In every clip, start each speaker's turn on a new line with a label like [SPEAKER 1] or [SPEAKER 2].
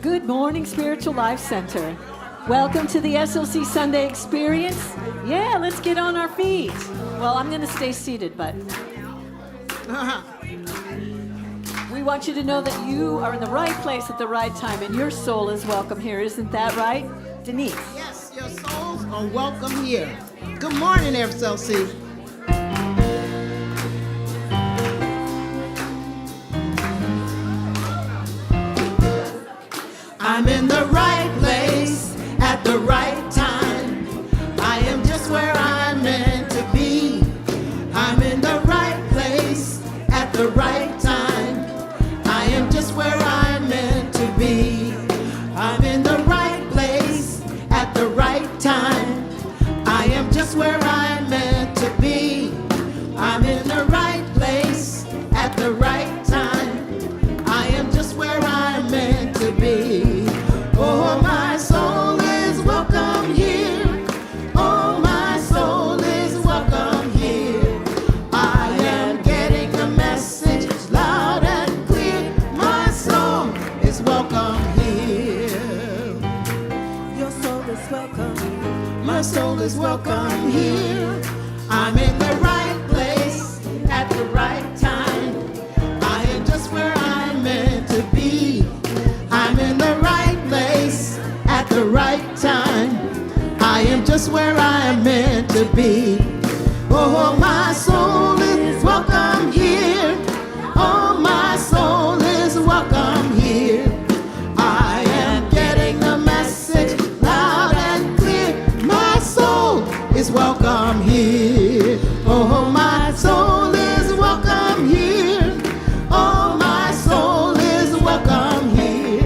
[SPEAKER 1] Good morning, Spiritual Life Center. Welcome to the SLC Sunday Experience. Yeah, let's get on our feet. Well, I'm going to stay seated, but we want you to know that you are in the right place at the right time, and your soul is welcome here. Isn't that right, Denise?
[SPEAKER 2] Yes, your souls are welcome here. Good morning, SLC. I'm in the right place at the right time. I am just where I'm meant to be. I'm in the right place at the right time. I am just where I'm meant to be. I'm in the right place at the right time. I am just where I'm meant to be. I'm in the right place at the right time. I am just where I'm meant to be. Oh, my soul is welcome here. Oh, my soul is welcome here. I am getting the message loud and clear. My soul is welcome here. Your soul is welcome. My soul is welcome here. I'm in the right place at the right time. I am just where I'm meant to be. I'm in the right place at the right time. I am just where I am meant to be. Oh, my soul is welcome here. Oh, my soul is welcome here. I am getting the message loud and clear. My soul is welcome here. Oh, my soul is welcome here. Oh, my soul is welcome here.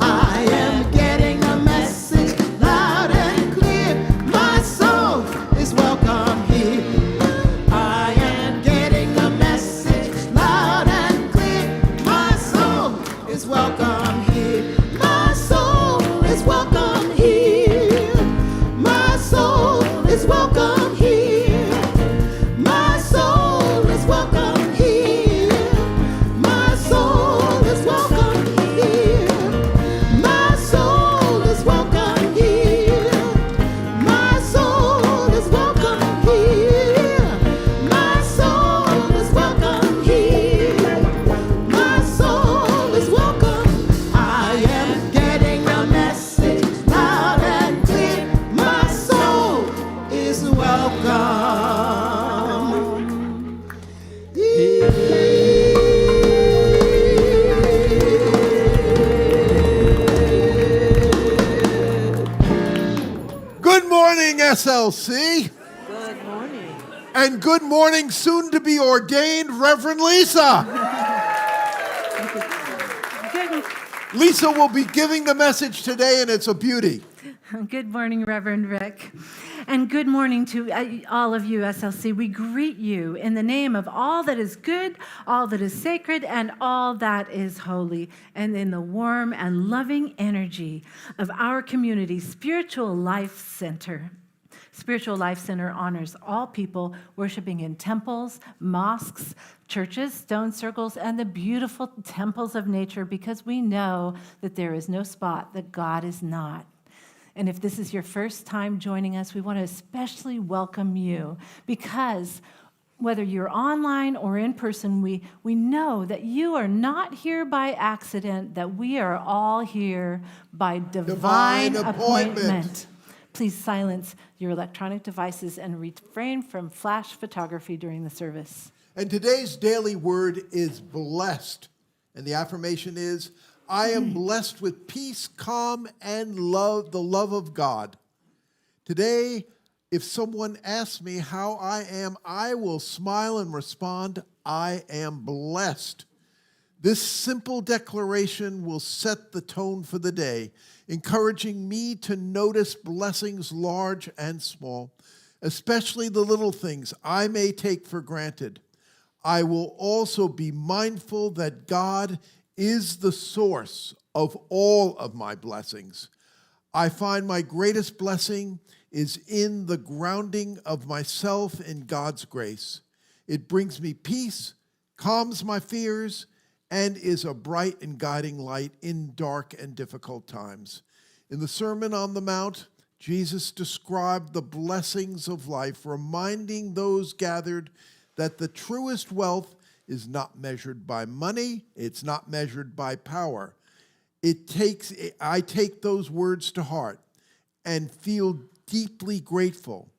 [SPEAKER 2] I am getting a message loud and clear. My soul is welcome here. I am getting a message loud and clear. My soul is welcome here. My soul is welcome here. My soul is welcome here. My soul is welcome here. My soul is welcome here. My soul is welcome here. My soul is welcome here. My soul is welcome here. My soul is welcome. I am getting a message loud and clear. My soul is welcome.
[SPEAKER 3] Good morning, SLC.
[SPEAKER 1] Good morning.
[SPEAKER 3] And good morning, soon to be ordained Reverend Lisa.
[SPEAKER 4] Good,
[SPEAKER 3] Lisa will be giving the message today, and it's a beauty.
[SPEAKER 4] good morning, Reverend Rick. And good morning to all of you, SLC. We greet you in the name of all that is good, all that is sacred, and all that is holy, and in the warm and loving energy of our community, Spiritual Life Center. Spiritual Life Center honors all people worshiping in temples, mosques, churches, stone circles, and the beautiful temples of nature, because we know that there is no spot that God is not. And if this is your first time joining us, we want to especially welcome you, because whether you're online or in person, we know that you are not here by accident, that we are all here by divine appointment. Please silence your electronic devices and refrain from flash photography during the service.
[SPEAKER 3] And today's daily word is blessed. And the affirmation is, I am blessed with peace, calm, and love, the love of God. Today, if someone asks me how I am, I will smile and respond, I am blessed. This simple declaration will set the tone for the day, encouraging me to notice blessings large and small, especially the little things I may take for granted. I will also be mindful that God is the source of all of my blessings. I find my greatest blessing is in the grounding of myself in God's grace. It brings me peace, calms my fears, and is a bright and guiding light in dark and difficult times. In the Sermon on the Mount, Jesus described the blessings of life, reminding those gathered that the truest wealth is not measured by money, it's not measured by power. I take those words to heart and feel deeply grateful.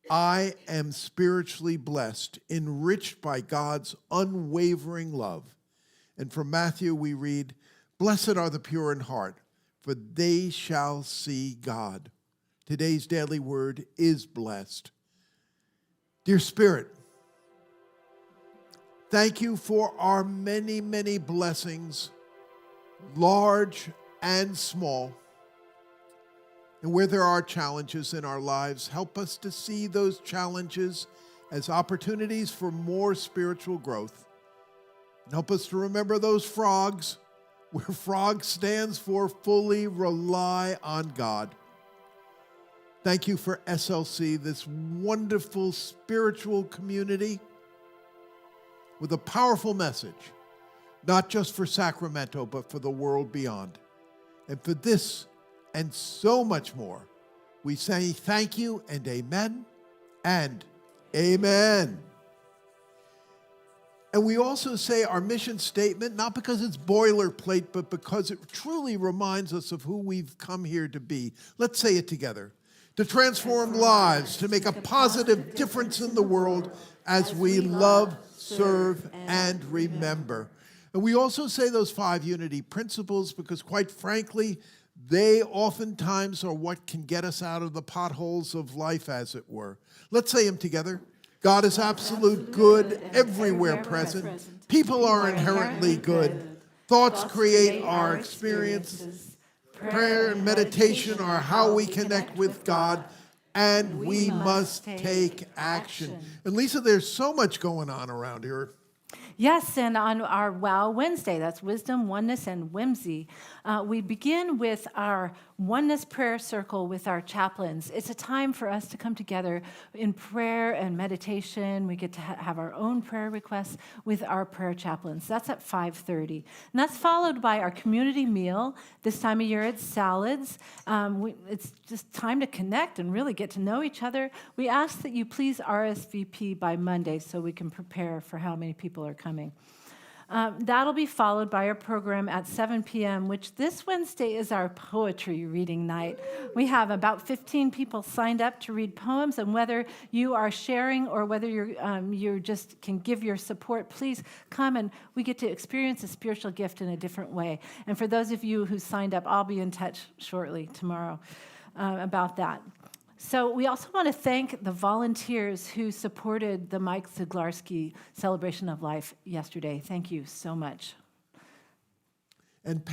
[SPEAKER 3] I am spiritually blessed, enriched by God's unwavering love. And from Matthew we read, "Blessed are the pure in heart, for they shall see God." Today's daily word is blessed. Dear Spirit, thank you for our many, many blessings, large and small. And where there are challenges in our lives, help us to see those challenges as opportunities for more spiritual growth. And help us to remember those frogs, where frog stands for fully rely on God. Thank you for SLC, this wonderful spiritual community with a powerful message, not just for Sacramento, but for the world beyond. And for this and so much more, we say thank you and amen and amen. And we also say our mission statement, not because it's boilerplate, but because it truly reminds us of who we've come here to be. Let's say it together. To transform lives, to make a positive difference in the world as we love, serve, and remember. And we also say those 5 unity principles because, quite frankly, they oftentimes are what can get us out of the potholes of life, as it were. Let's say them together. God is absolute good, everywhere present. People are inherently good. Thoughts create our experiences. Prayer and meditation are how we connect with God, and we must take action. And Lisa, there's so much going on around here.
[SPEAKER 4] Yes, and on our Wow Wednesday, that's Wisdom, Oneness, and Whimsy, we begin with our Oneness Prayer Circle with our chaplains. It's a time for us to come together in prayer and meditation. We get to have our own prayer requests with our prayer chaplains. That's at 5:30. And that's followed by our community meal. This time of year, it's salads. It's just time to connect and really get to know each other. We ask that you please RSVP by Monday so we can prepare for how many people are coming. That'll be followed by our program at 7 p.m., which this Wednesday is our poetry reading night. We have about 15 people signed up to read poems, and whether you are sharing or whether you just can give your support, please come, and we get to experience a spiritual gift in a different way. And for those of you who signed up, I'll be in touch shortly tomorrow about that. So we also want to thank the volunteers who supported the Mike Zaglarski Celebration of Life yesterday. Thank you so much.
[SPEAKER 3] And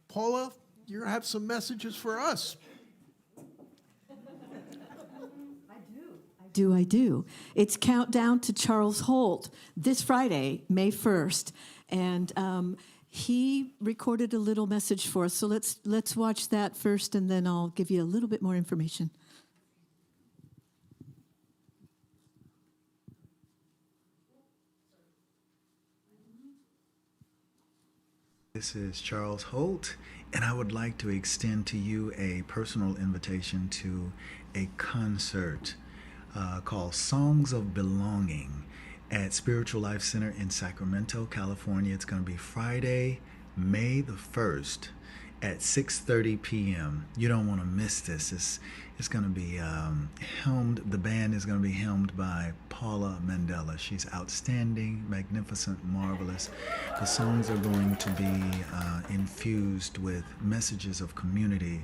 [SPEAKER 3] Paula, you have some messages for us.
[SPEAKER 1] I do. It's Countdown to Charles Holt this Friday, May 1st. And he recorded a little message for us. So let's watch that first, and then I'll give you a little bit more information.
[SPEAKER 5] This is Charles Holt, and I would like to extend to you a personal invitation to a concert called Songs of Belonging at Spiritual Life Center in Sacramento, California. It's going to be Friday, May the 1st at 6:30 p.m. You don't want to miss this. It's going to be helmed. The band is going to be helmed by Paula Mandella. She's outstanding, magnificent, marvelous. The songs are going to be infused with messages of community,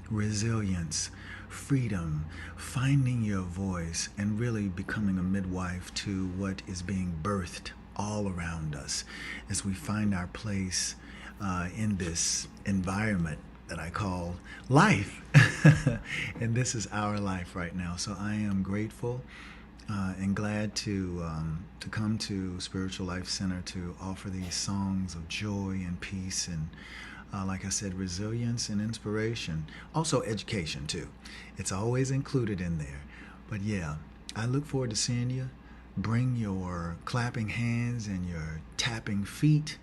[SPEAKER 5] resilience, freedom, finding your voice, and really becoming a midwife to what is being birthed all around us as we find our place in this environment that I call life. And this is our life right now. So I am grateful and glad to come to Spiritual Life Center to offer these songs of joy and peace and like I said, resilience and inspiration. Also education too. It's always included in there. But yeah, I look forward to seeing you. Bring your clapping hands and your tapping feet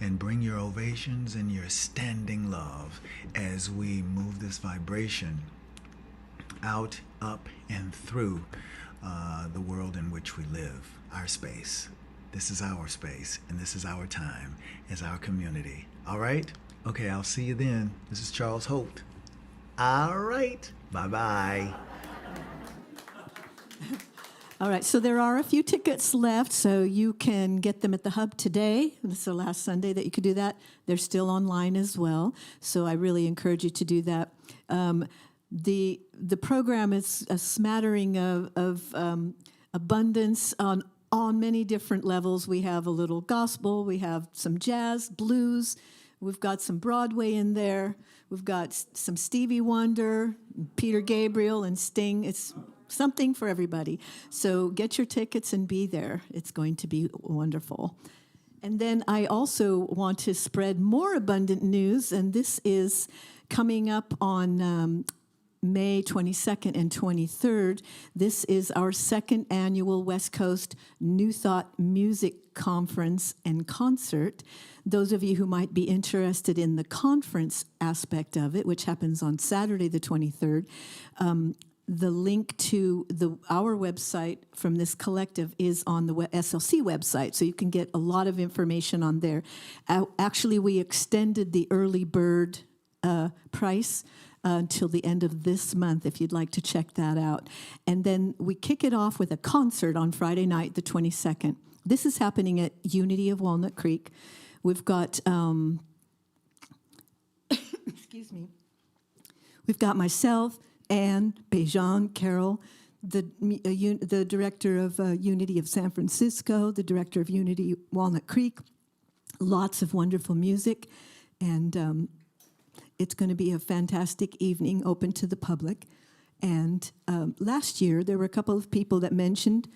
[SPEAKER 5] and bring your ovations and your standing love as we move this vibration out, up, and through the world in which we live, our space. This is our space, and this is our time as our community. All right? Okay, I'll see you then. This is Charles Holt. All right. Bye-bye.
[SPEAKER 1] All right, so there are a few tickets left, so you can get them at the Hub today. This is the last Sunday that you could do that. They're still online as well, so I really encourage you to do that. The program is a smattering of abundance on many different levels. We have a little gospel, we have some jazz, blues, we've got some Broadway in there, we've got some Stevie Wonder, Peter Gabriel, and Sting. It's something for everybody. So get your tickets and be there. It's going to be wonderful. And then I also want to spread more abundant news, and this is coming up on May 22nd and 23rd. This is our second annual West Coast New Thought Music Conference and Concert. Those of you who might be interested in the conference aspect of it, which happens on Saturday the 23rd, the link to our website from this collective is on the SLC website, so you can get a lot of information on there. Actually, we extended the early bird price until the end of this month, if you'd like to check that out. And then we kick it off with a concert on Friday night, the 22nd. This is happening at Unity of Walnut Creek. We've got, excuse me, we've got myself, Anne, Bejan, Carol, the director of Unity of San Francisco, the director of Unity Walnut Creek, lots of wonderful music, and it's going to be a fantastic evening open to the public. And last year, there were a couple of people that mentioned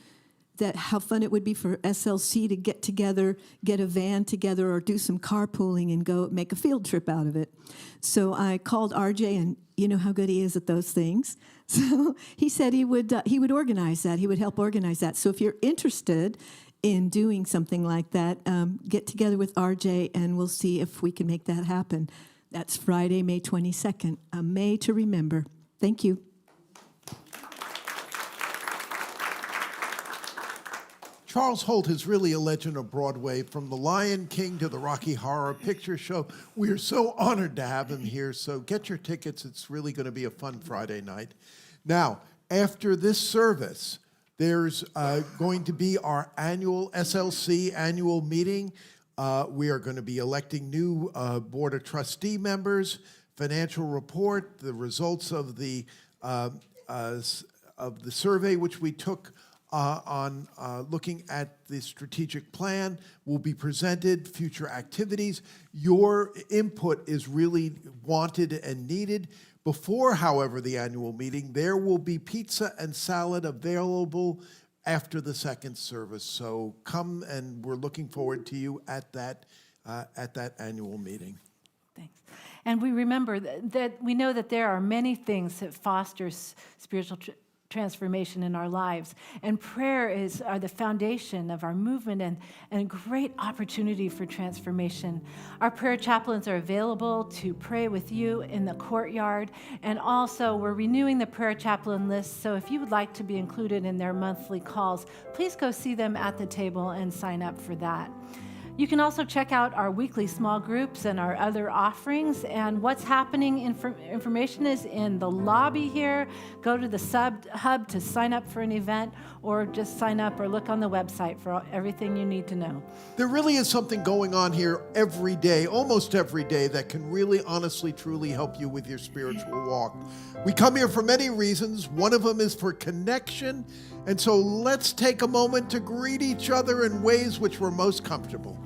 [SPEAKER 1] that how fun it would be for SLC to get together, get a van together, or do some carpooling and go make a field trip out of it. So I called RJ, and you know how good he is at those things. So he said he would organize that. He would help organize that. So if you're interested in doing something like that, get together with RJ, and we'll see if we can make that happen. That's Friday, May 22nd, a May to remember. Thank you.
[SPEAKER 3] Charles Holt is really a legend of Broadway, from The Lion King to the Rocky Horror Picture Show. We are so honored to have him here, so get your tickets. It's really going to be a fun Friday night. Now, after this service, there's going to be our annual SLC annual meeting. We are going to be electing new Board of Trustee members, financial report, the results of the survey which we took on looking at the strategic plan will be presented, future activities. Your input is really wanted and needed. Before, however, the annual meeting, there will be pizza and salad available after the second service. So come, and we're looking forward to you at that annual meeting.
[SPEAKER 4] Thanks. And we remember that we know that there are many things that foster spiritual transformation in our lives. And prayer are the foundation of our movement and a great opportunity for transformation. Our prayer chaplains are available to pray with you in the courtyard. And also, we're renewing the prayer chaplain list. So if you would like to be included in their monthly calls, please go see them at the table and sign up for that. You can also check out our weekly small groups and our other offerings. And what's happening, information is in the lobby here. Go to the hub to sign up for an event, or just sign up or look on the website for everything you need to know.
[SPEAKER 3] There really is something going on here every day, almost every day, that can really, honestly, truly help you with your spiritual walk. We come here for many reasons. One of them is for connection. And so let's take a moment to greet each other in ways which we're most comfortable.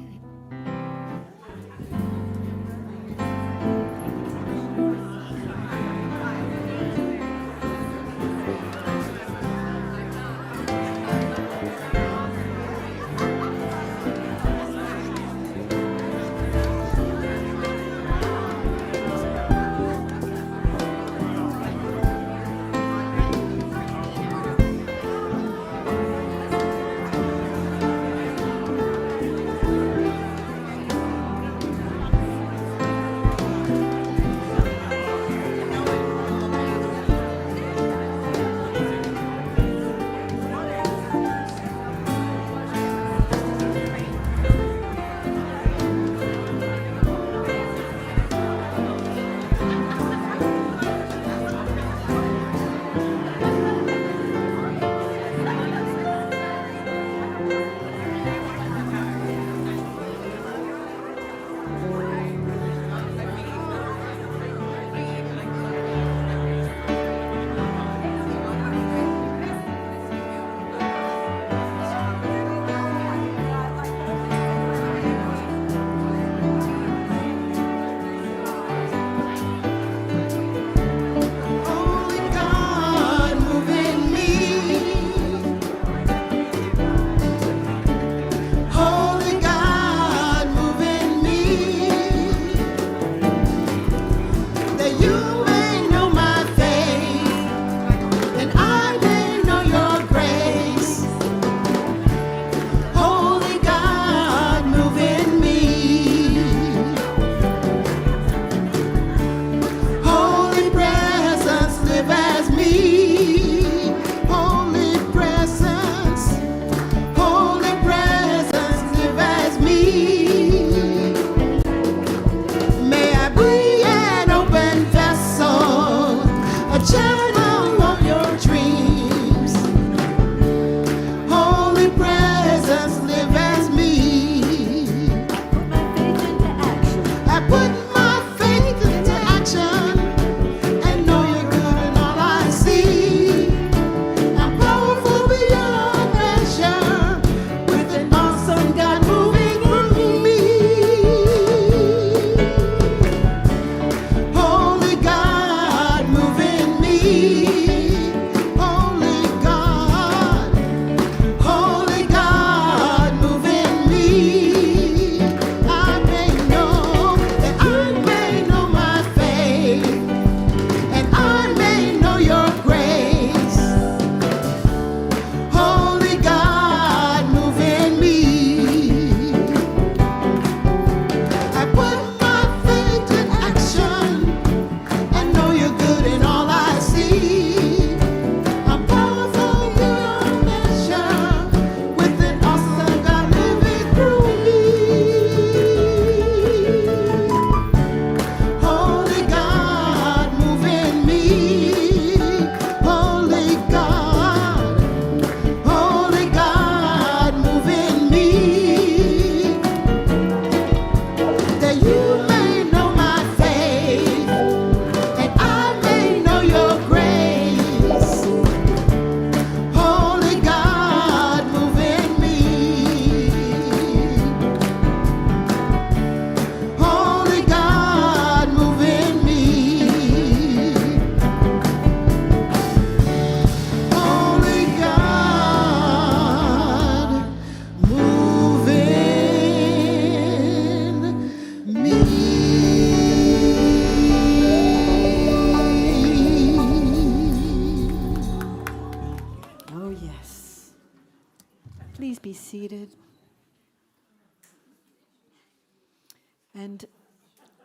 [SPEAKER 1] And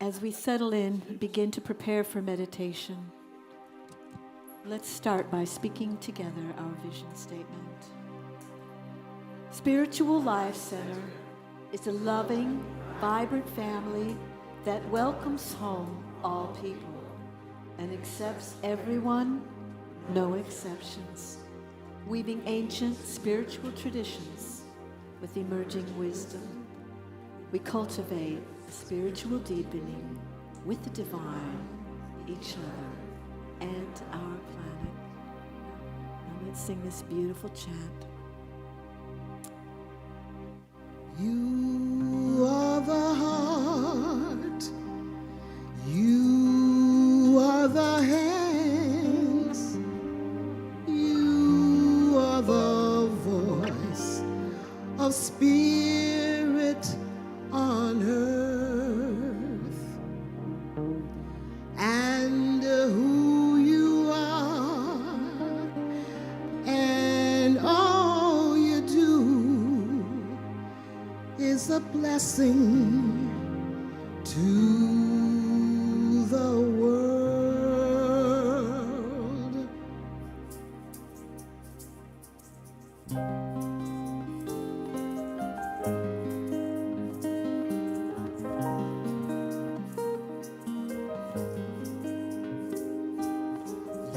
[SPEAKER 1] as we settle in, begin to prepare for meditation, let's start by speaking together our vision statement. Spiritual Life Center is a loving, vibrant family that welcomes home all people and accepts everyone, no exceptions, weaving ancient spiritual traditions with emerging wisdom. We cultivate spiritual deepening with the divine, each other, and our planet. Now let's sing this beautiful chant.
[SPEAKER 2] You are the heart, you are the hands, you are the voice of spirit on earth, and who you are, and all you do is a blessing to the world.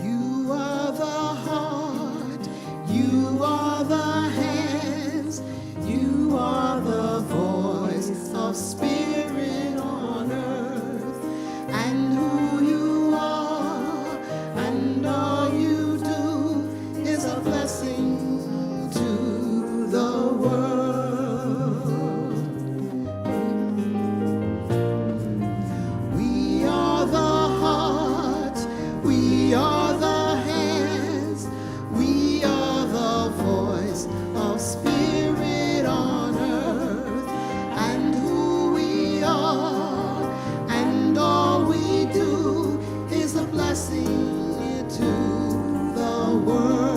[SPEAKER 2] You are the heart, you are the hands, you are the voice of spirit on earth, and who you are, and all you do is a blessing to the world. We are the heart, we are the hands, we are the voice of spirit on earth, and who we are, and all we do is a blessing to the world.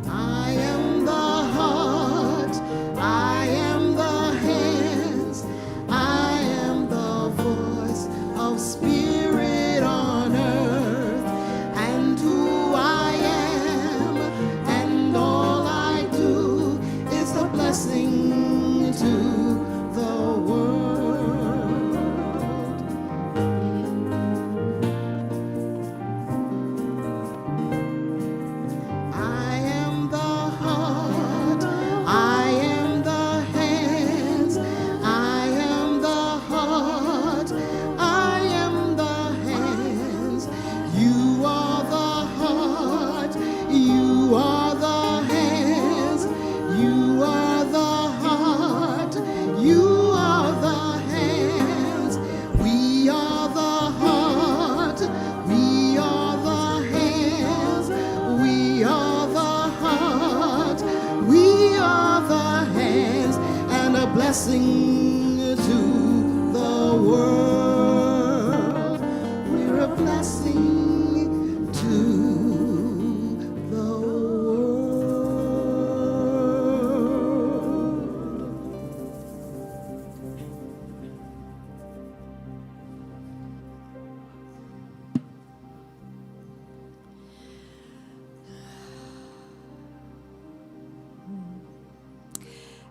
[SPEAKER 2] I am the heart, I am the hands, I am the voice of spirit on earth, and who I am, and all I do is a blessing to the world. I am the heart, I am the hands, I am the heart, I am the hands. You are the heart, you are the hands, you are the heart, you are the hands. We are the heart, we are the hands, we are the heart, we are the hands, and a blessing to the world. We're a blessing to the world.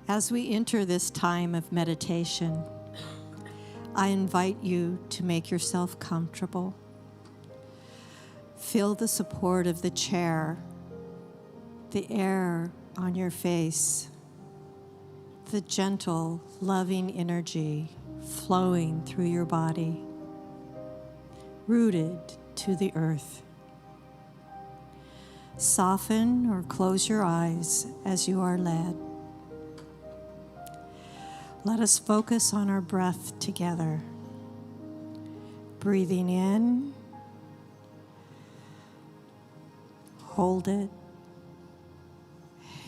[SPEAKER 1] As we enter this time of meditation, I invite you to make yourself comfortable. Feel the support of the chair, the air on your face, the gentle, loving energy flowing through your body, rooted to the earth. Soften or close your eyes as you are led. Let us focus on our breath together. Breathing in, hold it,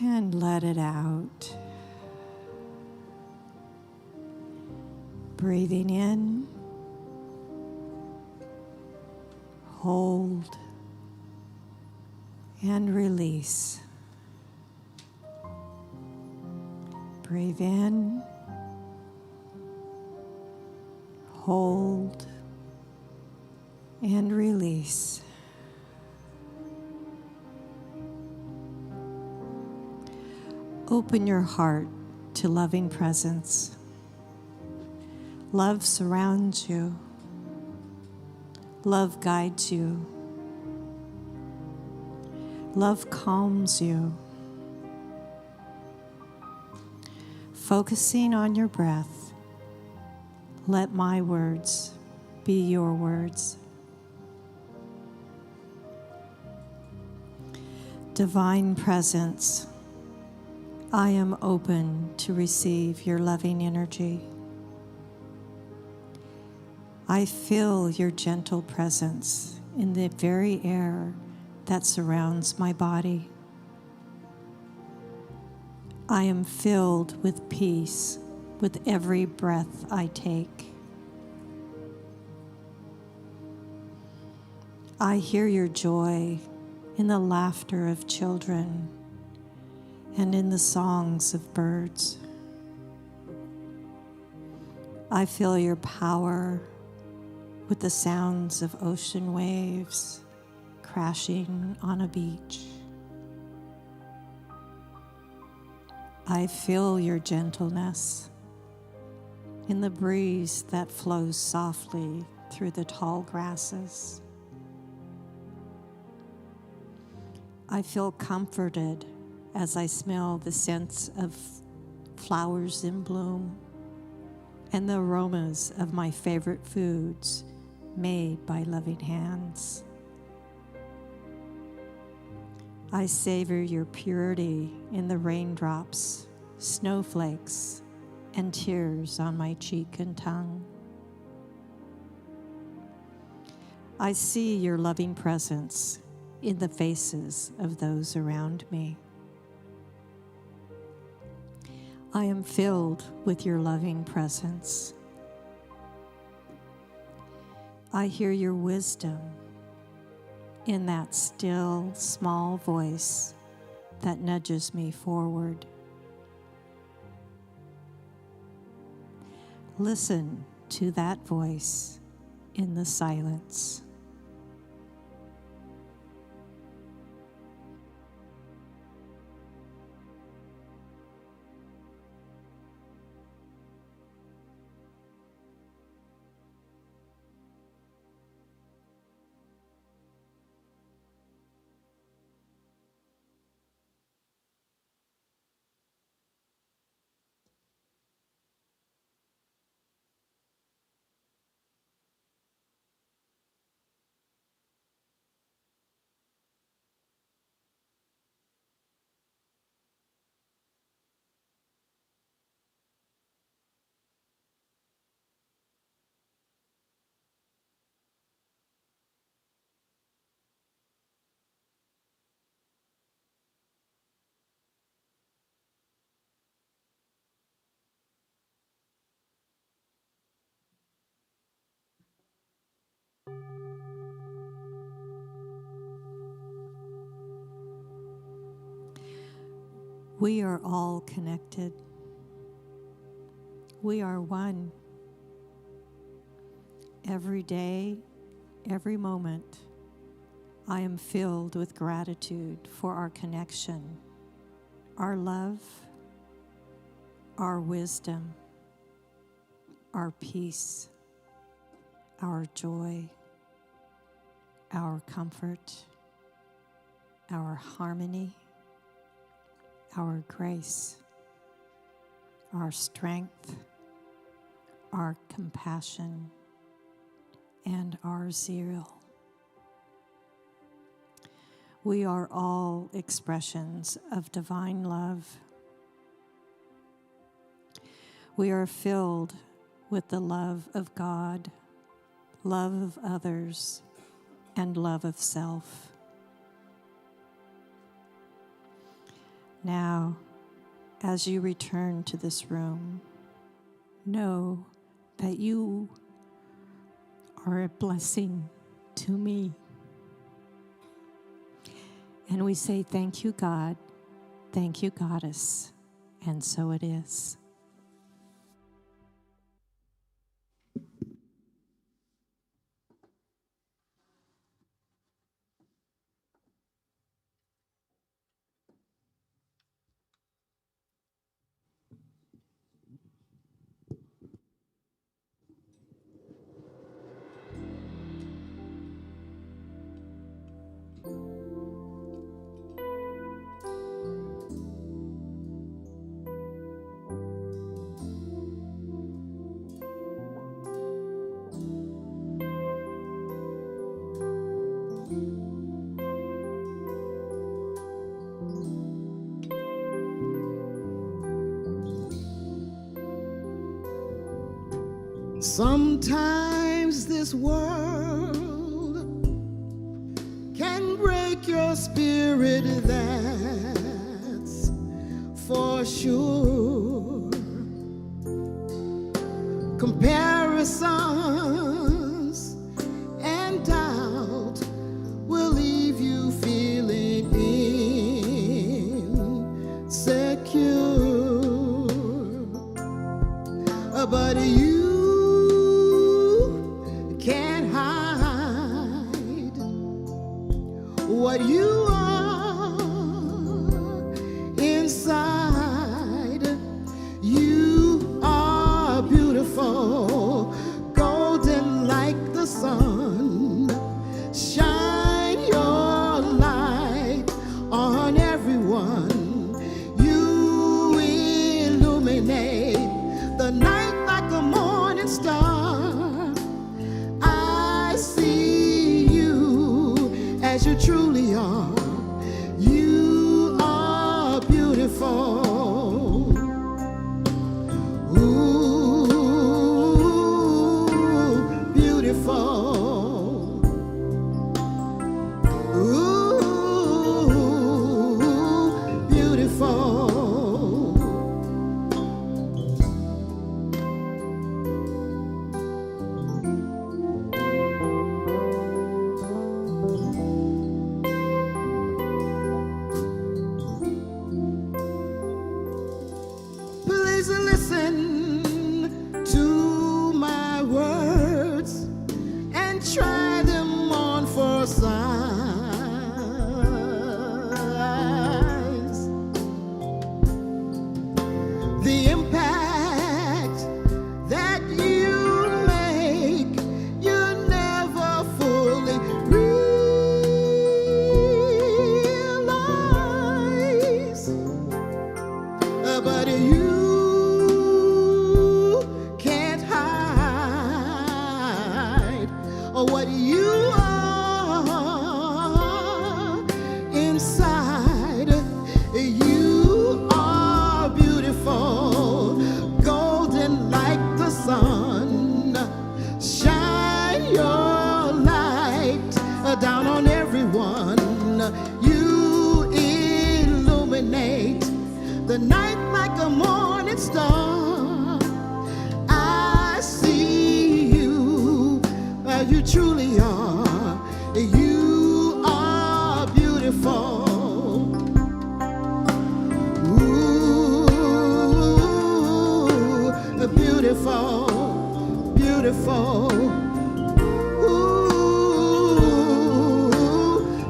[SPEAKER 1] and let it out. Breathing in, hold, and release.
[SPEAKER 6] Breathe in, hold, and release. Open your heart to loving presence. Love surrounds you. Love guides you. Love calms you. Focusing on your breath, let my words be your words. Divine presence, I am open to receive your loving energy. I feel your gentle presence in the very air that surrounds my body. I am filled with peace with every breath I take. I hear your joy in the laughter of children and in the songs of birds. I feel your power with the sounds of ocean waves crashing on a beach. I feel your gentleness in the breeze that flows softly through the tall grasses. I feel comforted as I smell the scents of flowers in bloom and the aromas of my favorite foods made by loving hands. I savor your purity in the raindrops, snowflakes, and tears on my cheek and tongue. I see your loving presence in the faces of those around me. I am filled with your loving presence. I hear your wisdom in that still, small voice that nudges me forward. Listen to that voice in the silence. We are all connected. We are one. Every day, every moment, I am filled with gratitude for our connection, our love, our wisdom, our peace, our joy, our comfort, our harmony, our grace, our strength, our compassion, and our zeal. We are all expressions of divine love. We are filled with the love of God, love of others, and love of self. Now, as you return to this room, know that you are a blessing to me. And we say, thank you, God. Thank you, Goddess. And so it is.
[SPEAKER 2] Sometimes this world can break your spirit, that's for sure. Comparisons and doubt will leave you feeling insecure. But you can't hide what you are inside. You are beautiful, golden like the sun. Shine your light on everyone. You illuminate the night like a morning star. I see you as you truly are. You are beautiful. Ooh, beautiful. Ooh, beautiful. Please listen to my words and try them on for size. The impact that you make, you never fully realize. But you can't hide what you are inside. You are beautiful, golden like the sun. Shine your light down on everyone. You illuminate the night like a morning star. I see you, you truly are. You are beautiful. Ooh, beautiful, beautiful. Ooh,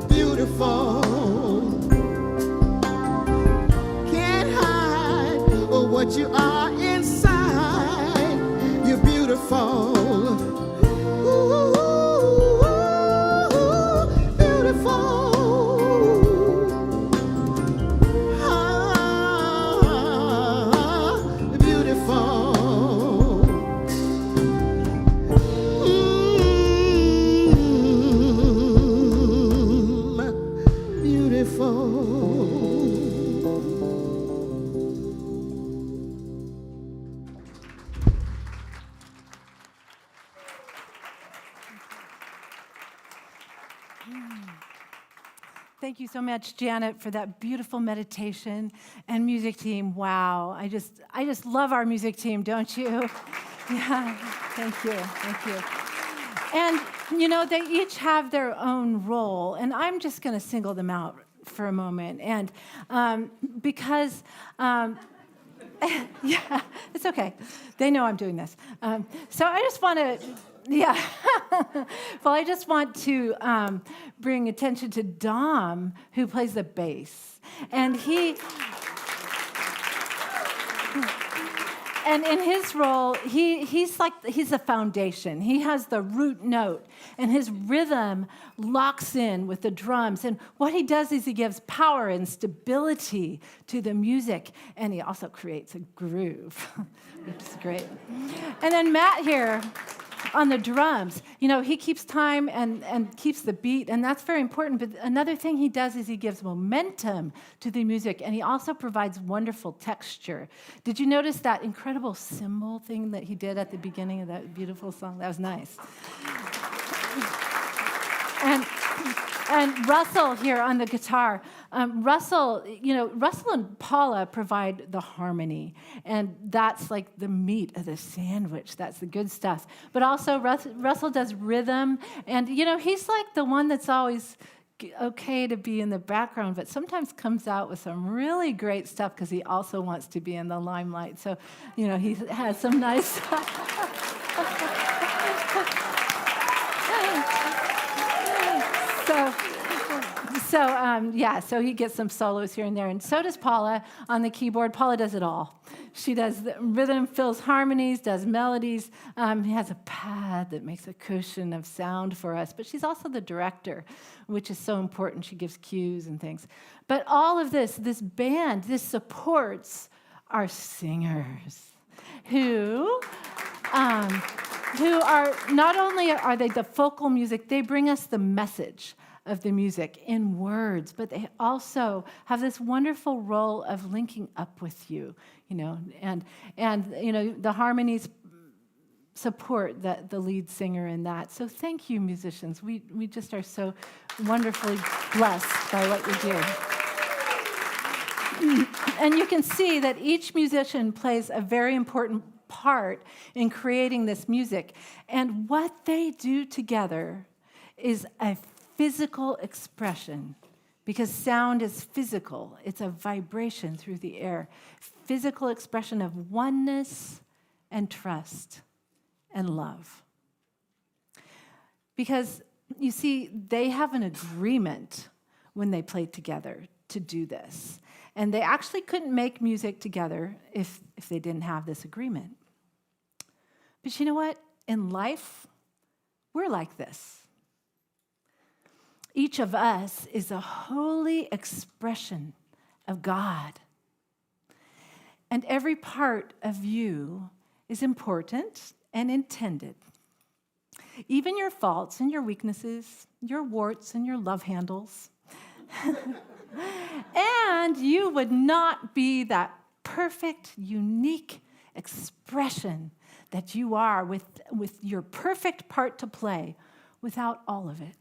[SPEAKER 2] beautiful. Can't hide what you are inside. You're beautiful. Ooh, beautiful. Ah, beautiful. Beautiful.
[SPEAKER 4] Thank you so much, Janet, for that beautiful meditation and music team. Wow, I just love our music team, don't you? Yeah, thank you. And you know, they each have their own role, and I'm just going to single them out for a moment, and because Yeah, it's okay. They know I'm doing this. So I just want to, yeah. Well, I just want to bring attention to Dom, who plays the bass. And and in his role, he's the foundation. He has the root note, and his rhythm locks in with the drums. And what he does is he gives power and stability to the music, and he also creates a groove, which is great. And then Matt here on the drums, he keeps time and keeps the beat, and that's very important. But another thing he does is he gives momentum to the music, and he also provides wonderful texture. Did you notice that incredible cymbal thing that he did at the beginning of that beautiful song? That was nice. And Russell here on the guitar. Russell and Paula provide the harmony, and that's like the meat of the sandwich. That's the good stuff. But also Russell does rhythm, and he's like the one that's always okay to be in the background, but sometimes comes out with some really great stuff because he also wants to be in the limelight. So, he has some nice. So he gets some solos here and there, and so does Paula on the keyboard. Paula does it all. She does the rhythm, fills harmonies, does melodies. He has a pad that makes a cushion of sound for us, but she's also the director, which is so important. She gives cues and things. But all of this band, this supports our singers who are, not only are they the focal music, they bring us the message of the music in words, but they also have this wonderful role of linking up with you, and the harmonies support the lead singer in that. So thank you, musicians. We just are so wonderfully blessed by what you do. And you can see that each musician plays a very important part in creating this music. And what they do together is a physical expression, because sound is physical. It's a vibration through the air. Physical expression of oneness and trust and love. Because, you see, they have an agreement when they play together to do this. And they actually couldn't make music together if they didn't have this agreement. But you know what? In life, we're like this. Each of us is a holy expression of God. And every part of you is important and intended. Even your faults and your weaknesses, your warts and your love handles. And you would not be that perfect, unique expression that you are with your perfect part to play without all of it.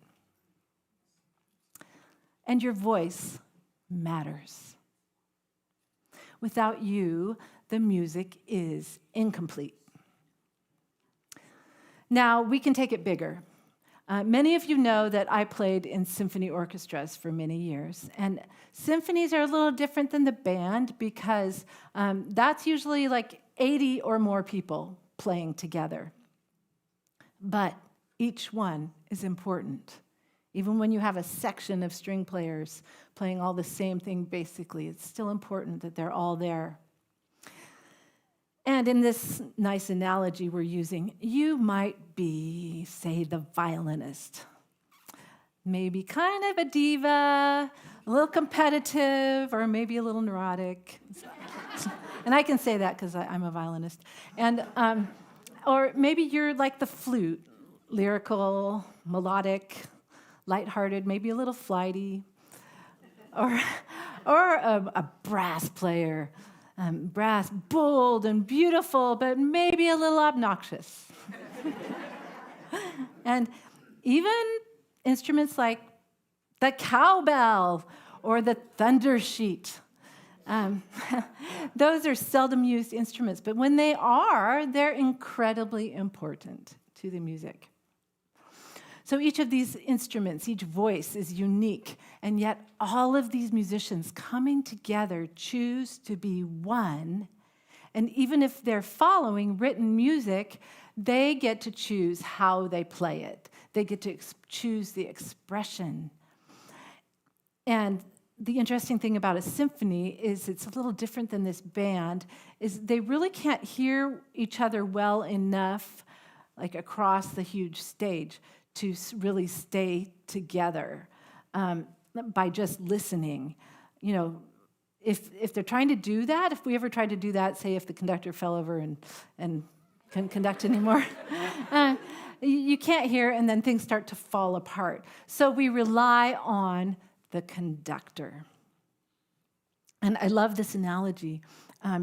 [SPEAKER 4] And your voice matters. Without you, the music is incomplete. Now, we can take it bigger. Many of you know that I played in symphony orchestras for many years. And symphonies are a little different than the band because that's usually like 80 or more people playing together. But each one is important. Even when you have a section of string players playing all the same thing, basically, it's still important that they're all there. And in this nice analogy we're using, you might be, say, the violinist. Maybe kind of a diva, a little competitive, or maybe a little neurotic. And I can say that because I'm a violinist. And or maybe you're like the flute, lyrical, melodic, lighthearted, maybe a little flighty, or a brass player, brass, bold and beautiful, but maybe a little obnoxious. And even instruments like the cowbell or the thunder sheet. Those are seldom used instruments, but when they are, they're incredibly important to the music. So each of these instruments, each voice is unique, and yet all of these musicians coming together choose to be one And even if they're following written music, they get to choose how they play it. They get to choose the expression. And the interesting thing about a symphony is it's a little different than this band, is they really can't hear each other well enough, like across the huge stage, to really stay together by just listening. You know, if they're trying to do that, if we ever tried to do that, say if the conductor fell over and couldn't conduct anymore, you can't hear, and then things start to fall apart. So we rely on the conductor. And I love this analogy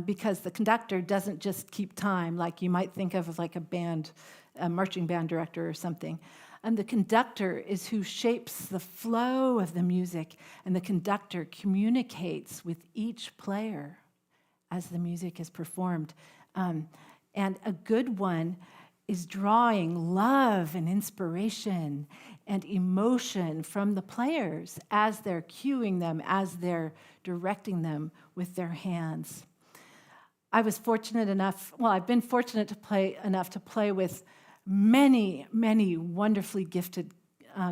[SPEAKER 4] because the conductor doesn't just keep time like you might think of as like a marching band director or something. And the conductor is who shapes the flow of the music, and the conductor communicates with each player as the music is performed. And a good one is drawing love and inspiration and emotion from the players as they're cueing them, as they're directing them with their hands. I've been fortunate enough to play with many, many wonderfully gifted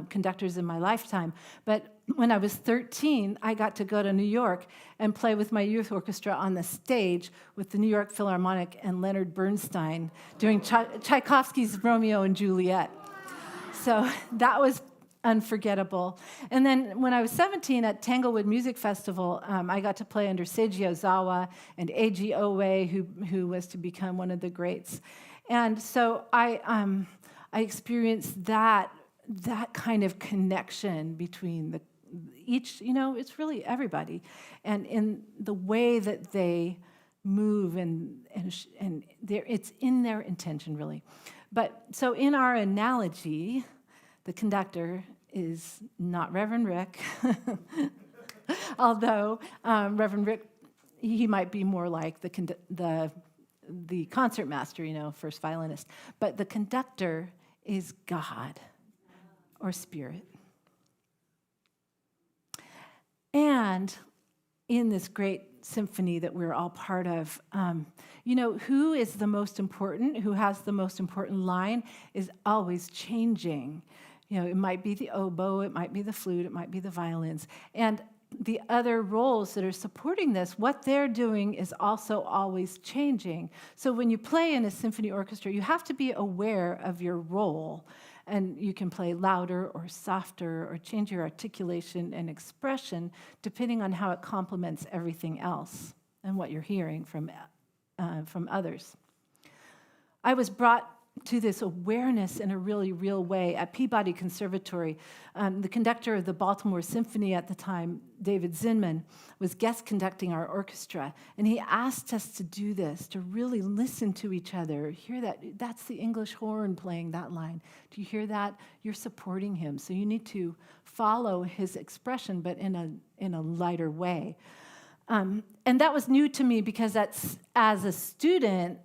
[SPEAKER 4] conductors in my lifetime. But when I was 13, I got to go to New York and play with my youth orchestra on the stage with the New York Philharmonic and Leonard Bernstein doing Tchaikovsky's Romeo and Juliet. So that was unforgettable. And then when I was 17 at Tanglewood Music Festival, I got to play under Seiji Ozawa and Eiji Owe, who was to become one of the greats. And so I experienced that kind of connection between each, it's really everybody, and in the way that they move and it's in their intention, really. But so in our analogy, the conductor is not Reverend Rick, although Reverend Rick, he might be more like the concert master, first violinist. But the conductor is God or Spirit. And in this great symphony that we're all part of, who is the most important, who has the most important line is always changing. It might be the oboe, it might be the flute, it might be the violins. And the other roles that are supporting this, what they're doing is also always changing. So when you play in a symphony orchestra, you have to be aware of your role. And you can play louder or softer or change your articulation and expression depending on how it complements everything else and what you're hearing from others. I was brought to this awareness in a really real way at Peabody Conservatory. The conductor of the Baltimore Symphony at the time, David Zinman, was guest conducting our orchestra, and he asked us to do this, to really listen to each other. Hear that? That's the English horn playing that line. Do you hear that? You're supporting him, so you need to follow his expression, but in a lighter way. And that was new to me because that's, as a student,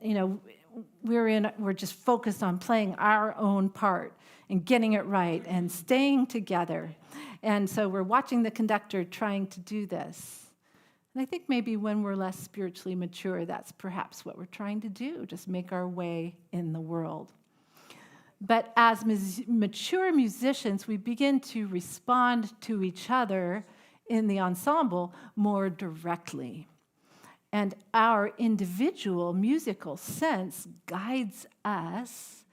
[SPEAKER 4] we're just focused on playing our own part and getting it right and staying together. And so we're watching the conductor trying to do this. And I think maybe when we're less spiritually mature, that's perhaps what we're trying to do, just make our way in the world. But as mature musicians, we begin to respond to each other in the ensemble more directly. And our individual musical sense guides us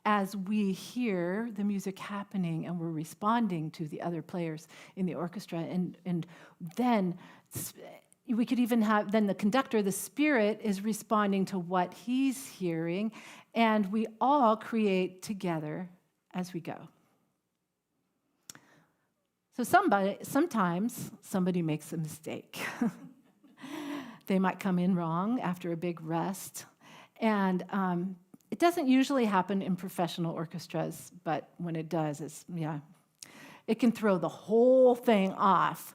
[SPEAKER 4] as we hear the music happening and we're responding to the other players in the orchestra. And then we could even have, then the conductor, the spirit, is responding to what he's hearing, and we all create together as we go. So sometimes somebody makes a mistake. They might come in wrong after a big rest. And it doesn't usually happen in professional orchestras, but when it does, it can throw the whole thing off.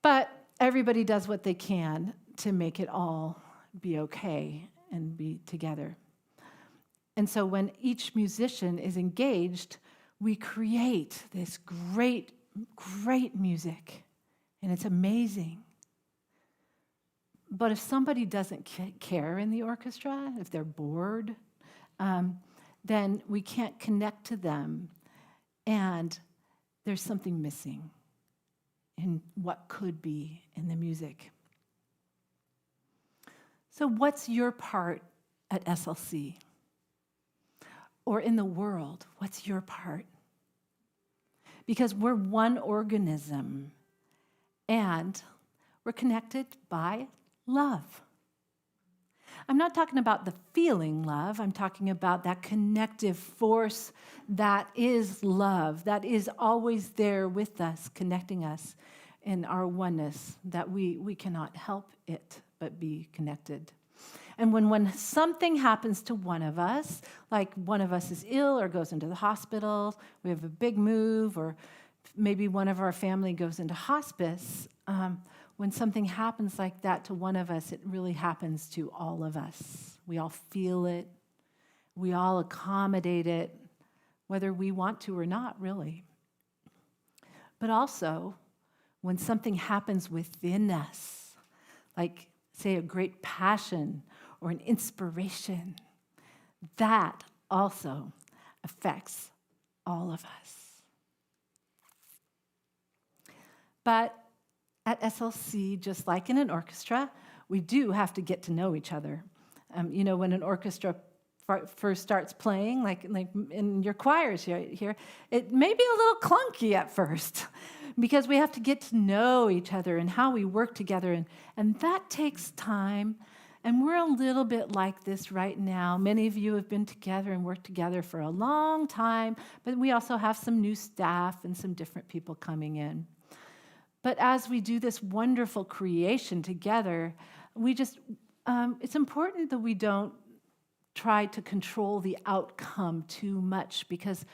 [SPEAKER 4] But everybody does what they can to make it all be okay and be together. And so when each musician is engaged, we create this great, great music. And it's amazing. But if somebody doesn't care in the orchestra, if they're bored, then we can't connect to them. And there's something missing in what could be in the music. So what's your part at SLC? Or in the world, what's your part? Because we're one organism, and we're connected by love. I'm not talking about the feeling love. I'm talking about that connective force that is love, that is always there with us, connecting us in our oneness, that we cannot help it but be connected. And when something happens to one of us, like one of us is ill or goes into the hospital, we have a big move, or maybe one of our family goes into hospice, when something happens like that to one of us, it really happens to all of us. We all feel it. We all accommodate it, whether we want to or not, really. But also, when something happens within us, like, say, a great passion or an inspiration, that also affects all of us. But at SLC, just like in an orchestra, we do have to get to know each other. When an orchestra first starts playing, like in your choirs here, it may be a little clunky at first because we have to get to know each other and how we work together, and that takes time. And we're a little bit like this right now. Many of you have been together and worked together for a long time, but we also have some new staff and some different people coming in. But as we do this wonderful creation together, it's important that we don't try to control the outcome too much, because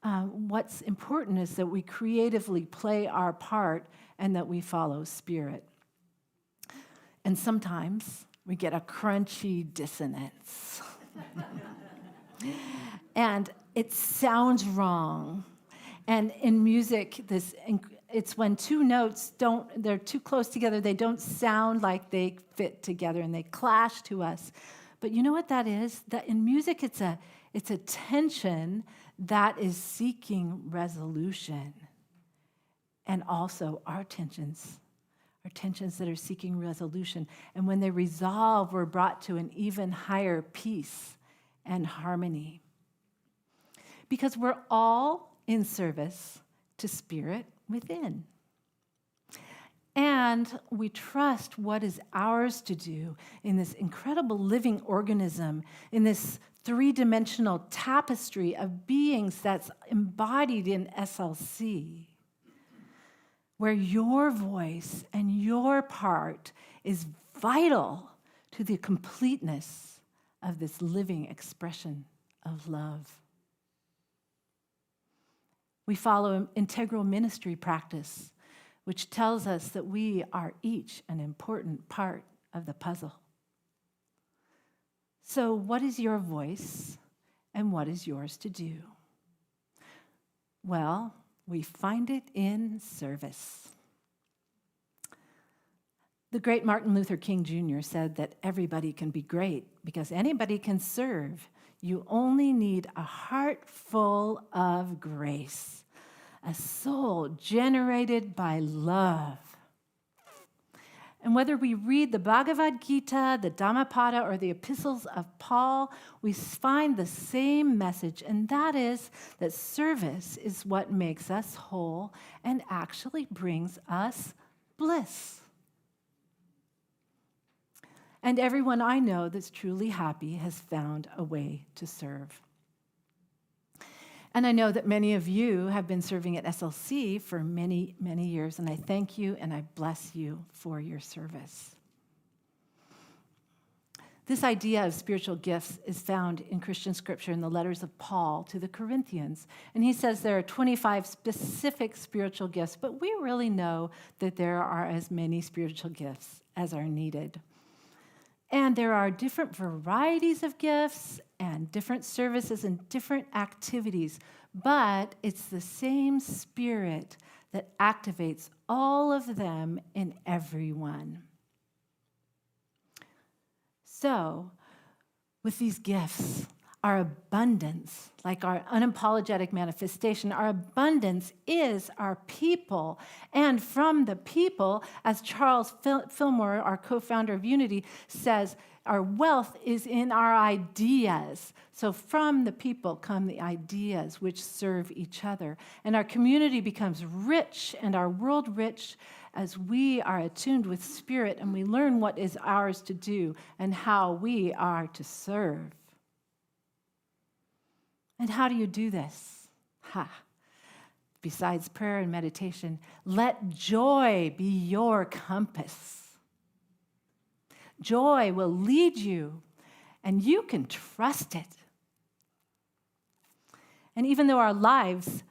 [SPEAKER 4] what's important is that we creatively play our part and that we follow Spirit. And sometimes we get a crunchy dissonance. And it sounds wrong. And in music, it's when two notes they're too close together, they don't sound like they fit together and they clash to us. But you know what that is? That in music, it's a tension that is seeking resolution. And also our tensions that are seeking resolution. And when they resolve, we're brought to an even higher peace and harmony. Because we're all in service to Spirit within. And we trust what is ours to do in this incredible living organism, in this three-dimensional tapestry of beings that's embodied in SLC, where your voice and your part is vital to the completeness of this living expression of love. We follow an integral ministry practice, which tells us that we are each an important part of the puzzle. So, what is your voice and what is yours to do? Well, we find it in service. The great Martin Luther King Jr. said that everybody can be great because anybody can serve. You only need a heart full of grace, a soul generated by love. And whether we read the Bhagavad Gita, the Dhammapada, or the epistles of Paul, we find the same message, and that is that service is what makes us whole and actually brings us bliss. And everyone I know that's truly happy has found a way to serve. And I know that many of you have been serving at SLC for many, many years, and I thank you and I bless you for your service. This idea of spiritual gifts is found in Christian scripture in the letters of Paul to the Corinthians. And he says there are 25 specific spiritual gifts, but we really know that there are as many spiritual gifts as are needed. And there are different varieties of gifts and different services and different activities, but it's the same Spirit that activates all of them in everyone. So, with these gifts, our abundance, like our unapologetic manifestation, our abundance is our people. And from the people, as Charles Fillmore, our co-founder of Unity, says, our wealth is in our ideas. So from the people come the ideas which serve each other. And our community becomes rich and our world rich as we are attuned with spirit and we learn what is ours to do and how we are to serve. And how do you do this? Besides prayer and meditation, let joy be your compass. Joy will lead you, and you can trust it. And even though our lives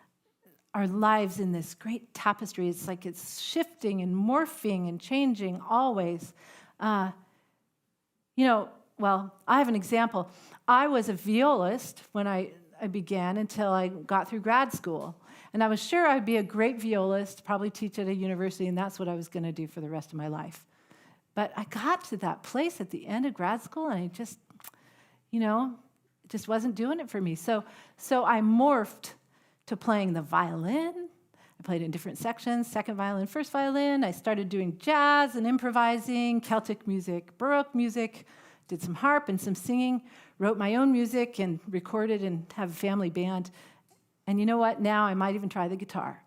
[SPEAKER 4] in this great tapestry, it's like it's shifting and morphing and changing always. I have an example. I was a violist when I began until I got through grad school. And I was sure I'd be a great violist, probably teach at a university, and that's what I was going to do for the rest of my life. But I got to that place at the end of grad school, and I just, it just wasn't doing it for me. So I morphed to playing the violin. I played in different sections, second violin, first violin. I started doing jazz and improvising, Celtic music, Baroque music, did some harp and some singing, wrote my own music and recorded and have a family band. And you know what? Now I might even try the guitar.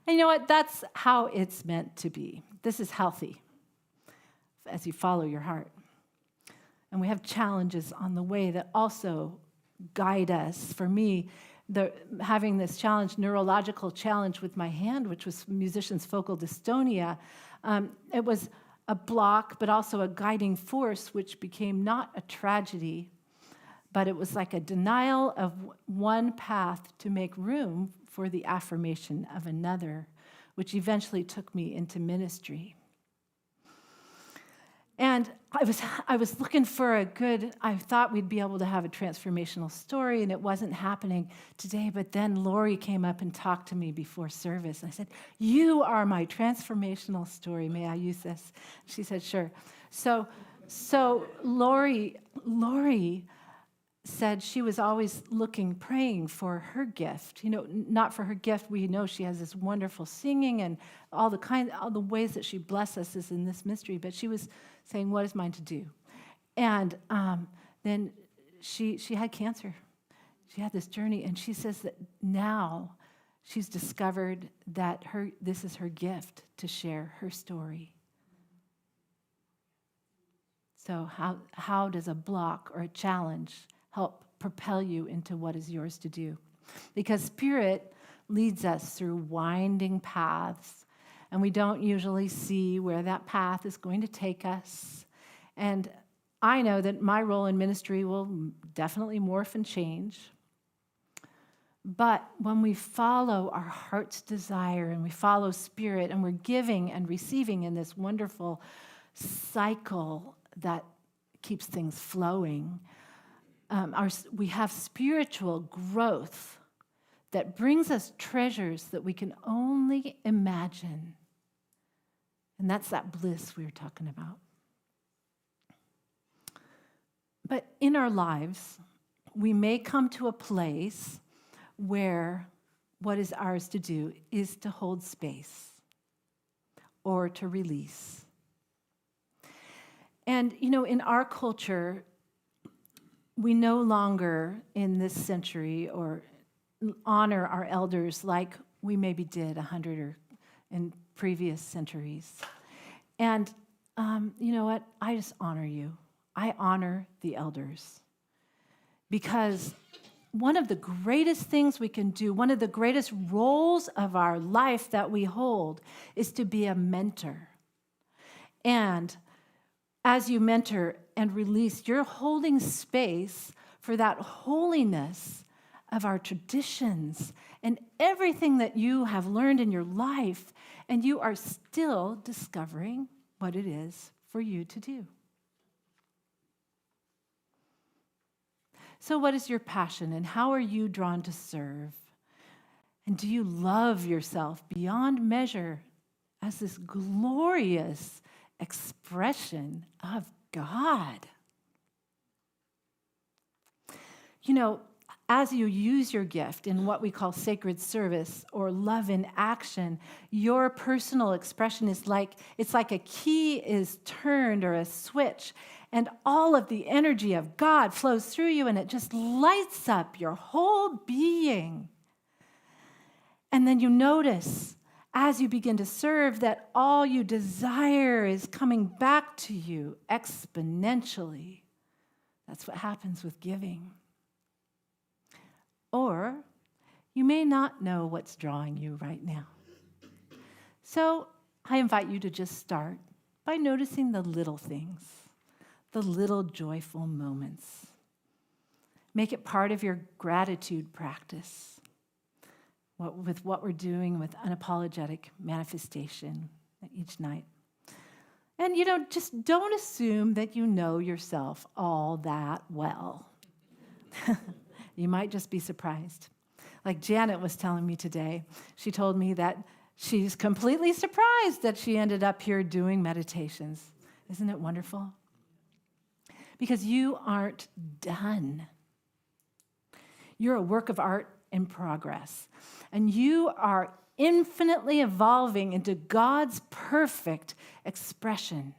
[SPEAKER 4] And you know what? That's how it's meant to be. This is healthy as you follow your heart. And we have challenges on the way that also guide us. For me, having this challenge, neurological challenge with my hand, which was musician's focal dystonia, it was a block, but also a guiding force, which became not a tragedy, but it was like a denial of one path to make room for the affirmation of another, which eventually took me into ministry. And I was looking for I thought we'd be able to have a transformational story, and it wasn't happening today, but then Lori came up and talked to me before service. I said, "You are my transformational story. May I use this?" She said, "Sure." So Lori said she was always praying for her gift. Not for her gift. We know she has this wonderful singing and all the ways that she blesses us is in this mystery. But she was saying, "What is mine to do?" And then she had cancer. She had this journey, and she says that now she's discovered that this is her gift to share her story. So how does a block or a challenge help propel you into what is yours to do? Because Spirit leads us through winding paths, and we don't usually see where that path is going to take us. And I know that my role in ministry will definitely morph and change. But when we follow our heart's desire and we follow Spirit and we're giving and receiving in this wonderful cycle that keeps things flowing, we have spiritual growth that brings us treasures that we can only imagine. And that's that bliss we were talking about. But in our lives, we may come to a place where what is ours to do is to hold space or to release. And, in our culture, we no longer in this century or honor our elders like we maybe did 100 or in previous centuries. And you know what? I just honor you. I honor the elders. Because one of the greatest things we can do, one of the greatest roles of our life that we hold is to be a mentor. And as you mentor and release, you're holding space for that holiness of our traditions and everything that you have learned in your life, and you are still discovering what it is for you to do. So what is your passion, and how are you drawn to serve? And do you love yourself beyond measure as this glorious expression of God. You know, as you use your gift in what we call sacred service or love in action, your personal expression is it's like a key is turned or a switch, and all of the energy of God flows through you, and it just lights up your whole being. And then you notice as you begin to serve that all you desire is coming back to you exponentially. That's what happens with giving. Or you may not know what's drawing you right now. So I invite you to just start by noticing the little things, the little joyful moments. Make it part of your gratitude practice with what we're doing with unapologetic manifestation each night. And, just don't assume that you know yourself all that well. You might just be surprised. Like Janet was telling me today, she told me that she's completely surprised that she ended up here doing meditations. Isn't it wonderful? Because you aren't done. You're a work of art in progress, and you are infinitely evolving into God's perfect expression.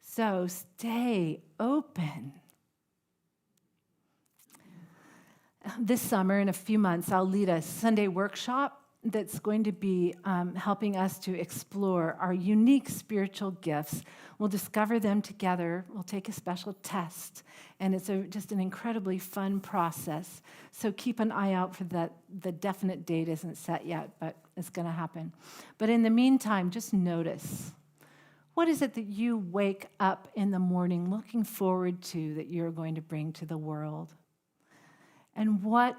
[SPEAKER 4] So stay open. This summer, in a few months, I'll lead a Sunday workshop that's going to be helping us to explore our unique spiritual gifts. We'll discover them together. We'll take a special test, and it's just an incredibly fun process. So keep an eye out for that. The definite date isn't set yet, but it's going to happen. But in the meantime, just notice, what is it that you wake up in the morning looking forward to that you're going to bring to the world? And what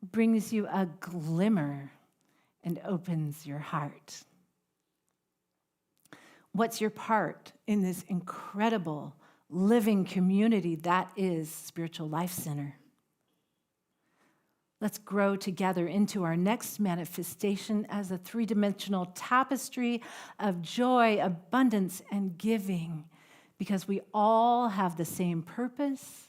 [SPEAKER 4] brings you a glimmer and opens your heart? What's your part in this incredible living community that is Spiritual Life Center? Let's grow together into our next manifestation as a three-dimensional tapestry of joy, abundance, and giving, because we all have the same purpose: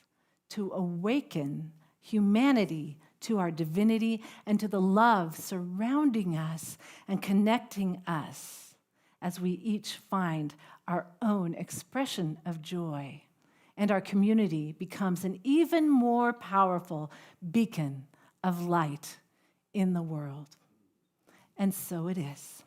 [SPEAKER 4] to awaken humanity to our divinity and to the love surrounding us and connecting us as we each find our own expression of joy, and our community becomes an even more powerful beacon of light in the world. And so it is.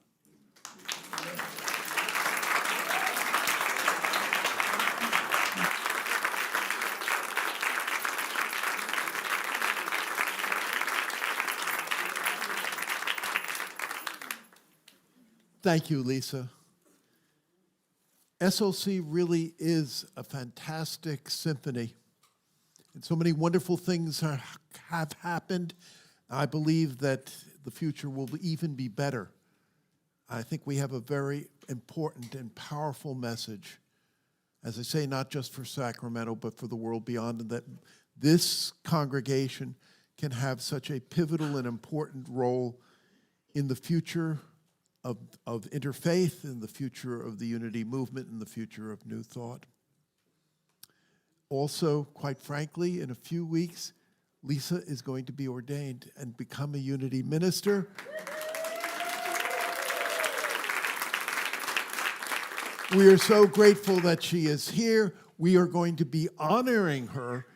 [SPEAKER 3] Thank you, Lisa. SLC really is a fantastic symphony. And so many wonderful things have happened. I believe that the future will even be better. I think we have a very important and powerful message, as I say, not just for Sacramento, but for the world beyond, and that this congregation can have such a pivotal and important role in the future of interfaith, in the future of the unity movement, in the future of New Thought. Also, quite frankly, in a few weeks, Lisa is going to be ordained and become a unity minister. We are so grateful that she is here. We are going to be honoring her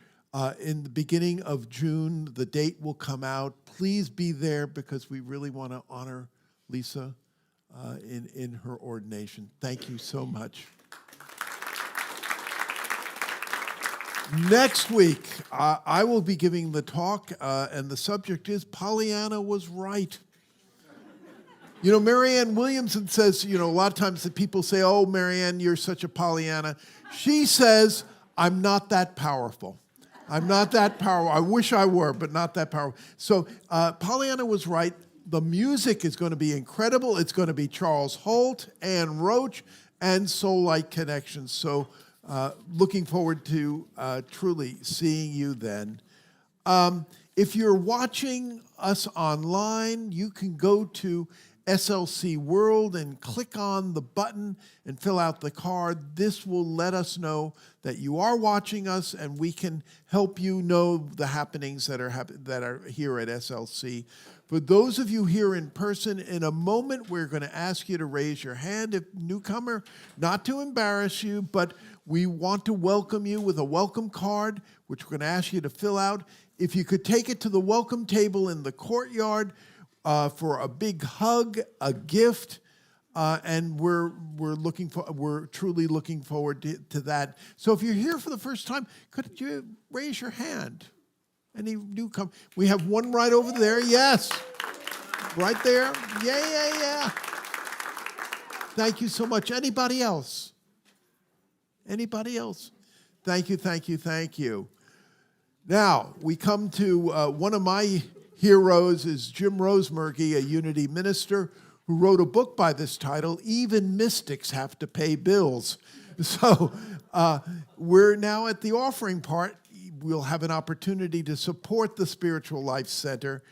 [SPEAKER 3] in the beginning of June. The date will come out. Please be there, because we really want to honor Lisa in her ordination. Thank you so much. Next week, I will be giving the talk, and the subject is Pollyanna Was Right. You know, Marianne Williamson says, a lot of times that people say, oh, Marianne, you're such a Pollyanna. She says, I'm not that powerful. I'm not that powerful. I wish I were, but not that powerful. So Pollyanna was right. The music is going to be incredible. It's going to be Charles Holt, Ann Roach, and Soul Light Connections. So looking forward to truly seeing you then. If you're watching us online, you can go to SLC World and click on the button and fill out the card. This will let us know that you are watching us, and we can help you know the happenings that are here at SLC. For those of you here in person, in a moment we're going to ask you to raise your hand if newcomer, not to embarrass you, but we want to welcome you with a welcome card, which we're going to ask you to fill out. If you could take it to the welcome table in the courtyard for a big hug, a gift, and we're truly looking forward to that. So if you're here for the first time, could you raise your hand? Any newcomer? We have one right over there. Yes, right there. Yeah. Thank you so much. Anybody else? Anybody else? Thank you. Now, we come to one of my heroes is Jim Rosemergy, a Unity minister who wrote a book by this title, Even Mystics Have to Pay Bills. So we're now at the offering part. We'll have an opportunity to support the Spiritual Life Center.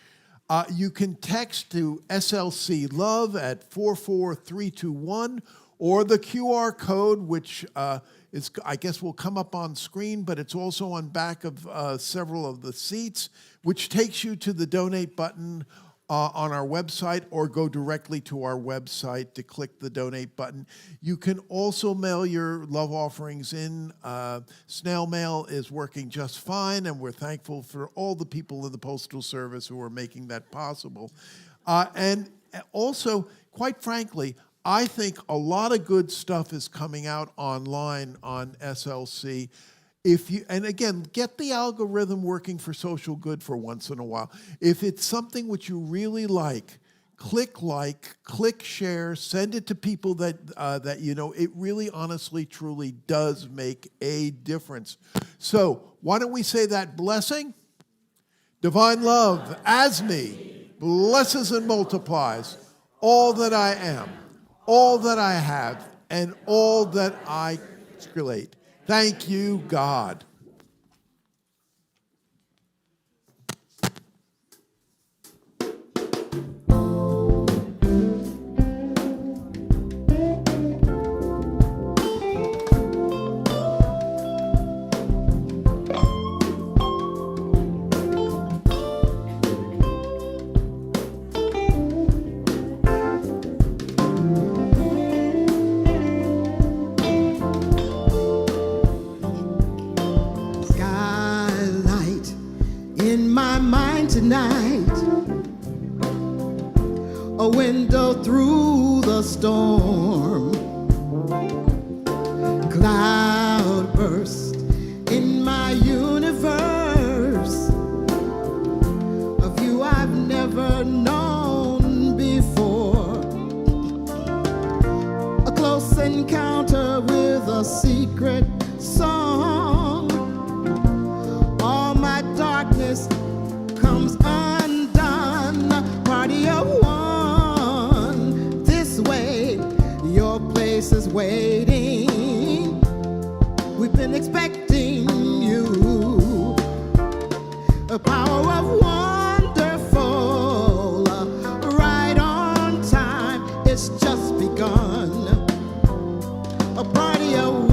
[SPEAKER 3] You can text to SLC Love at 44321, or the QR code, which I guess will come up on screen, but it's also on back of several of the seats, which takes you to the donate button on our website, or go directly to our website to click the donate button. You can also mail your love offerings in. Snail mail is working just fine, and we're thankful for all the people in the Postal Service who are making that possible. And also, quite frankly, I think a lot of good stuff is coming out online on SLC. And again, get the algorithm working for social good for once in a while. If it's something which you really like, click share, send it to people that you know. It really, honestly, truly does make a difference. So why don't we say that blessing? Divine love, as me, blesses and multiplies all that I am, all that I have, and all that I create. Thank you, God.
[SPEAKER 2] Tonight, a window through the storm, cloud burst in my universe, a view I've never known before, a close encounter with a secret song, all my darkness comes undone, party of one, this way, your place is waiting, we've been expecting you, a power of wonderful, right on time, it's just begun, a party of one.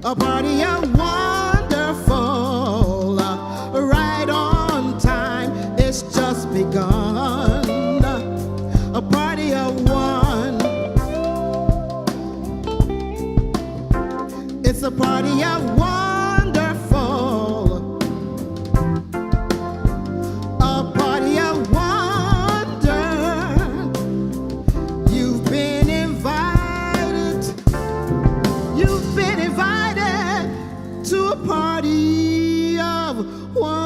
[SPEAKER 2] a party of wonderful, right on time. It's just begun. A party of one. It's a party of wonderful, a party of wonder. You've been invited to a party of one.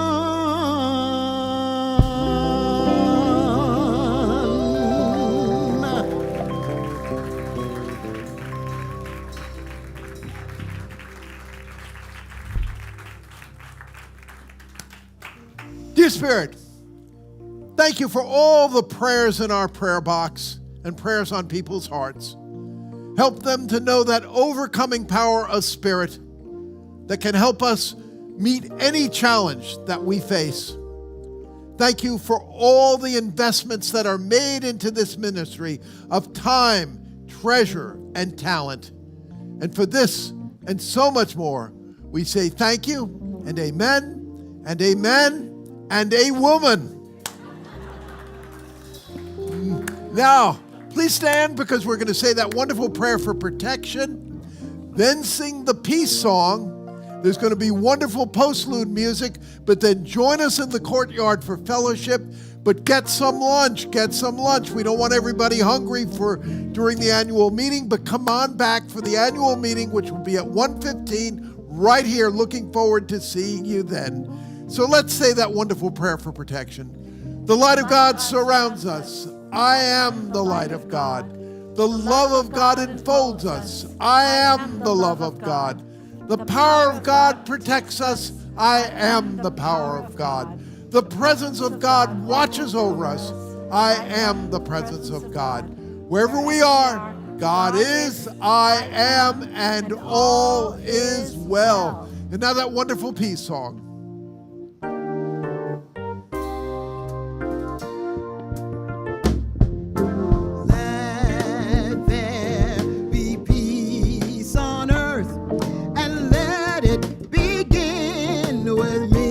[SPEAKER 3] Dear Spirit, thank you for all the prayers in our prayer box and prayers on people's hearts. Help them to know that overcoming power of Spirit that can help us meet any challenge that we face. Thank you for all the investments that are made into this ministry of time, treasure, and talent. And for this and so much more, we say thank you and amen and amen and a woman. Now, please stand because we're going to say that wonderful prayer for protection, then sing the peace song. There's going to be wonderful postlude music, but then join us in the courtyard for fellowship. But get some lunch. We don't want everybody hungry during the annual meeting, but come on back for the annual meeting, which will be at 1:15 right here. Looking forward to seeing you then. So let's say that wonderful prayer for protection. The light of God surrounds us. I am the light of God. The love of God enfolds us. I am the love of God. The power of God protects us. I am the power of God. The presence of God watches over us. I am the presence of God. Wherever we are, God is, I am, and all is well. And now that wonderful peace song.
[SPEAKER 2] Let there be peace on earth, and let it begin with me.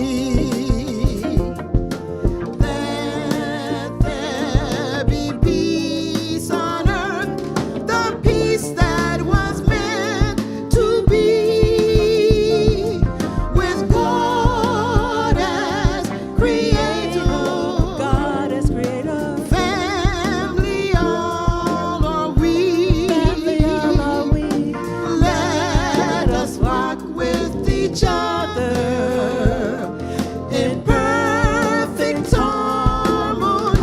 [SPEAKER 2] Let there be peace on earth, the peace that was meant to be, with God as creator.
[SPEAKER 6] God is greater.
[SPEAKER 2] Family all are we. Let us walk with each other in perfect harmony.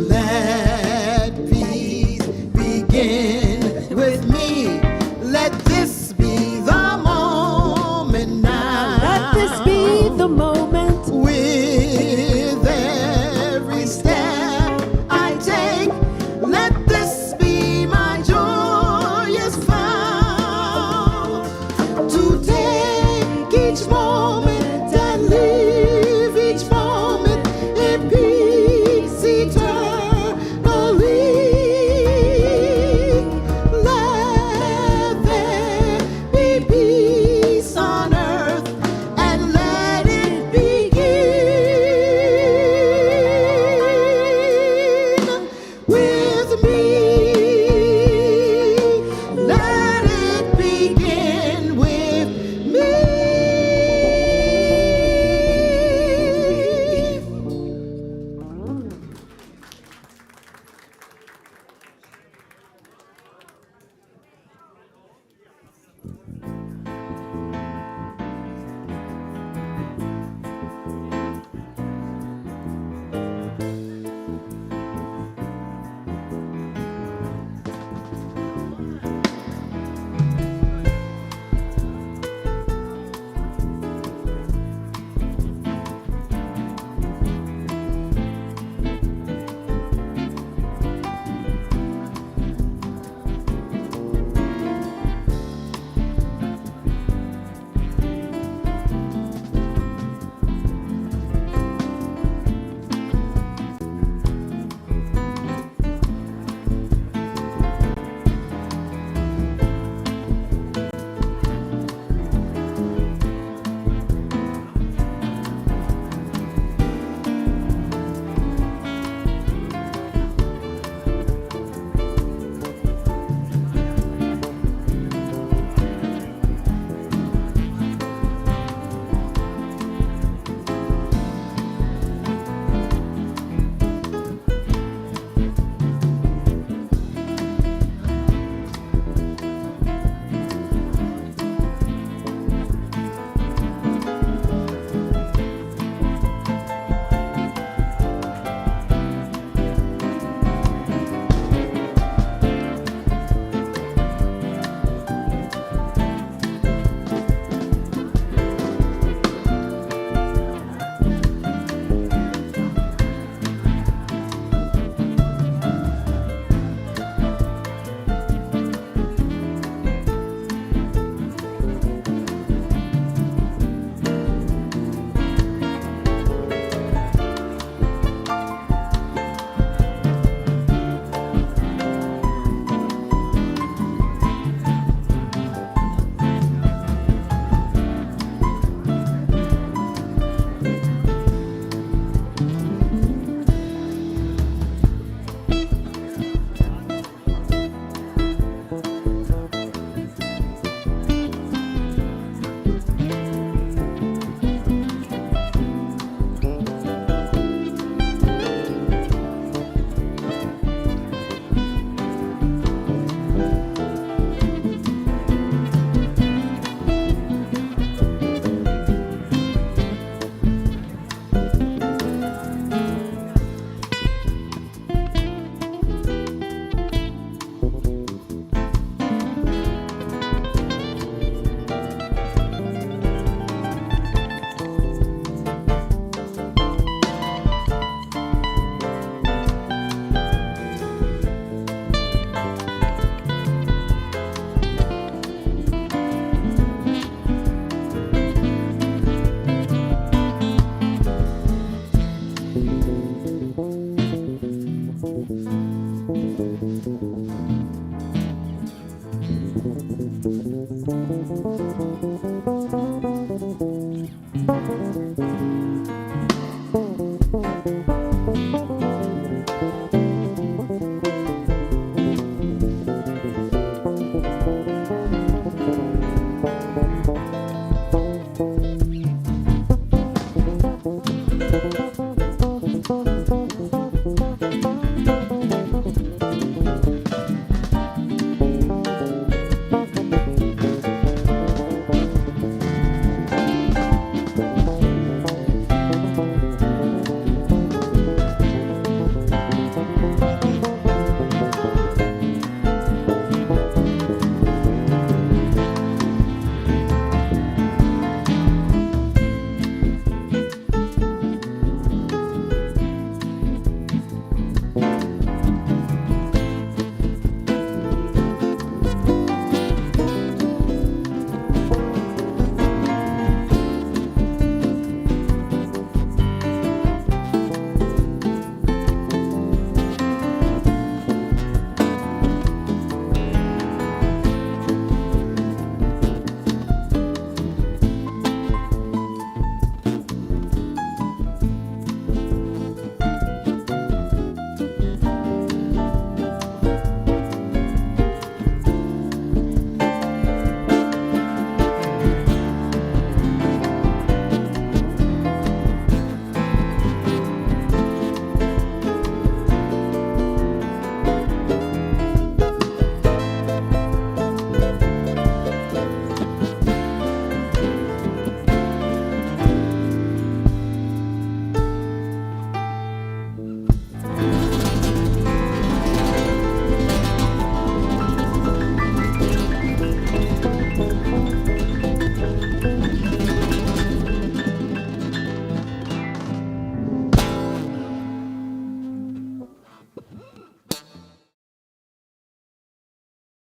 [SPEAKER 2] Let peace begin